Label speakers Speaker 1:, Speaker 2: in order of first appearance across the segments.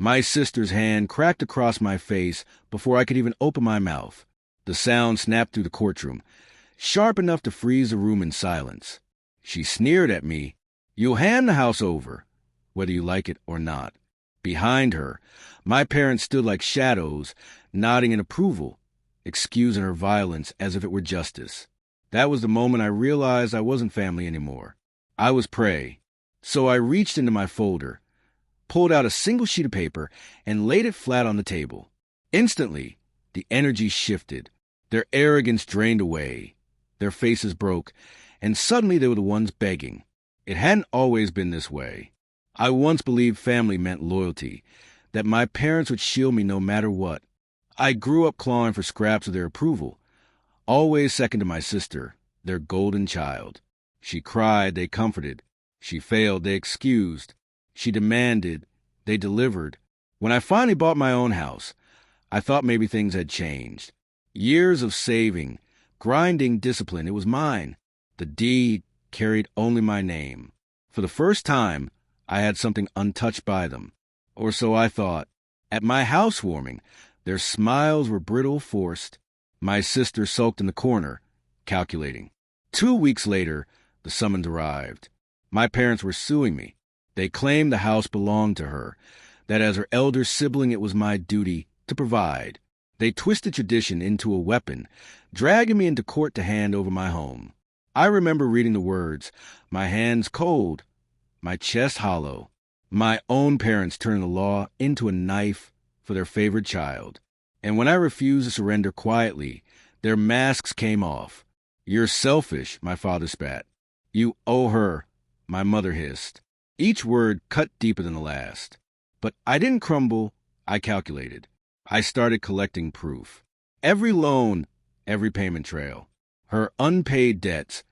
Speaker 1: My sister's hand cracked across my face before I could even open my mouth. The sound snapped through the courtroom, sharp enough to freeze the room in silence. She sneered at me. "You'll hand the house over, whether you like it or not." Behind her, my parents stood like shadows, nodding in approval, excusing her violence as if it were justice. That was the moment I realized I wasn't family anymore. I was prey. So I reached into my folder, pulled out a single sheet of paper, and laid it flat on the table. Instantly, the energy shifted. Their arrogance drained away. Their faces broke, and suddenly they were the ones begging. It hadn't always been this way. I once believed family meant loyalty, that my parents would shield me no matter what. I grew up clawing for scraps of their approval, always second to my sister, their golden child. She cried, they comforted. She failed, they excused. She demanded, they delivered. When I finally bought my own house, I thought maybe things had changed. Years of saving, grinding discipline, it was mine. The deed carried only my name. For the first time, I had something untouched by them. Or so I thought. At my housewarming, their smiles were brittle, forced. My sister sulked in the corner, calculating. 2 weeks later, the summons arrived. My parents were suing me. They claimed the house belonged to her, that as her elder sibling it was my duty to provide. They twisted tradition into a weapon, dragging me into court to hand over my home. I remember reading the words, my hands cold, my chest hollow. My own parents turned the law into a knife for their favorite child. And when I refused to surrender quietly, their masks came off. "You're selfish," my father spat. "You owe her," my mother hissed. Each word cut deeper than the last. But I didn't crumble, I calculated. I started collecting proof. Every loan, every payment trail. Her unpaid debts,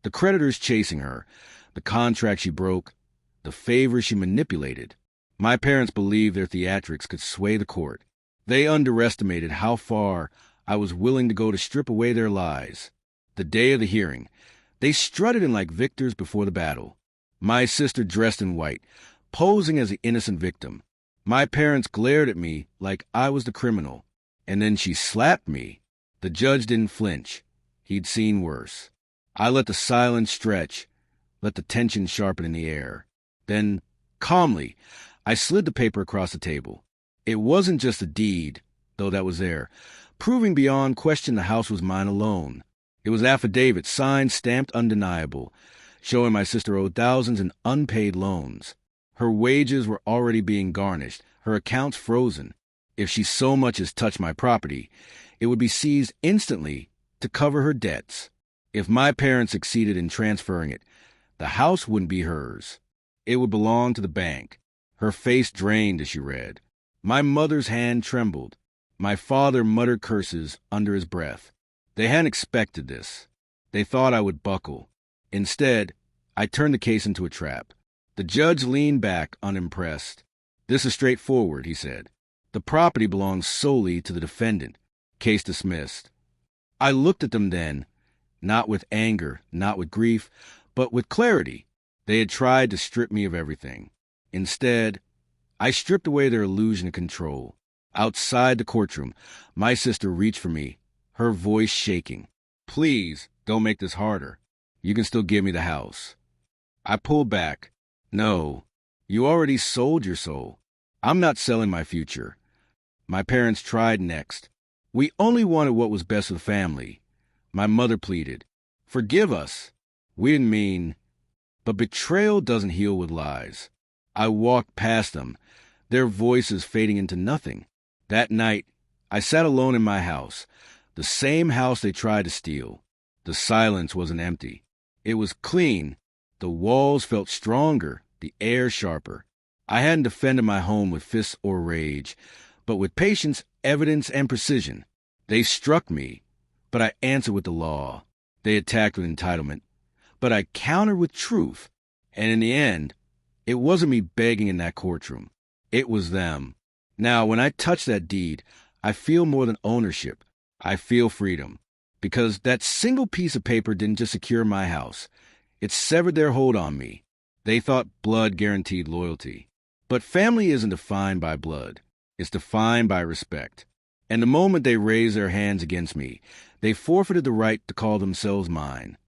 Speaker 1: the creditors chasing her, the contract she broke, the favors she manipulated. My parents believed their theatrics could sway the court. They underestimated how far I was willing to go to strip away their lies. The day of the hearing, they strutted in like victors before the battle. My sister dressed in white, posing as the innocent victim. My parents glared at me like I was the criminal. And then she slapped me. The judge didn't flinch. He'd seen worse. I let the silence stretch, let the tension sharpen in the air. Then, calmly, I slid the paper across the table. It wasn't just a deed, though that was there, proving beyond question the house was mine alone. It was affidavit, signed, stamped undeniable, showing my sister owed thousands in unpaid loans. Her wages were already being garnished, her accounts frozen. If she so much as touched my property, it would be seized instantly to cover her debts. If my parents succeeded in transferring it, the house wouldn't be hers. It would belong to the bank. Her face drained as she read. My mother's hand trembled. My father muttered curses under his breath. They hadn't expected this. They thought I would buckle. Instead, I turned the case into a trap. The judge leaned back, unimpressed. "This is straightforward," he said. "The property belongs solely to the defendant. Case dismissed." I looked at them then, not with anger, not with grief, but with clarity. They had tried to strip me of everything. Instead, I stripped away their illusion of control. Outside the courtroom, my sister reached for me, her voice shaking. "Please, don't make this harder. You can still give me the house." I pulled back. "No, you already sold your soul. I'm not selling my future." My parents tried next. "We only wanted what was best for the family." My mother pleaded. "Forgive us. We didn't mean..." But betrayal doesn't heal with lies. I walked past them, their voices fading into nothing. That night, I sat alone in my house, the same house they tried to steal. The silence wasn't empty. It was clean. The walls felt stronger, the air sharper. I hadn't defended my home with fists or rage, but with patience, evidence, and precision. They struck me, but I answered with the law. They attacked with entitlement, but I countered with truth. And in the end, it wasn't me begging in that courtroom. It was them. Now, when I touch that deed, I feel more than ownership. I feel freedom. Because that single piece of paper didn't just secure my house. It severed their hold on me. They thought blood guaranteed loyalty. But family isn't defined by blood. It's defined by respect. And the moment they raised their hands against me, they forfeited the right to call themselves mine.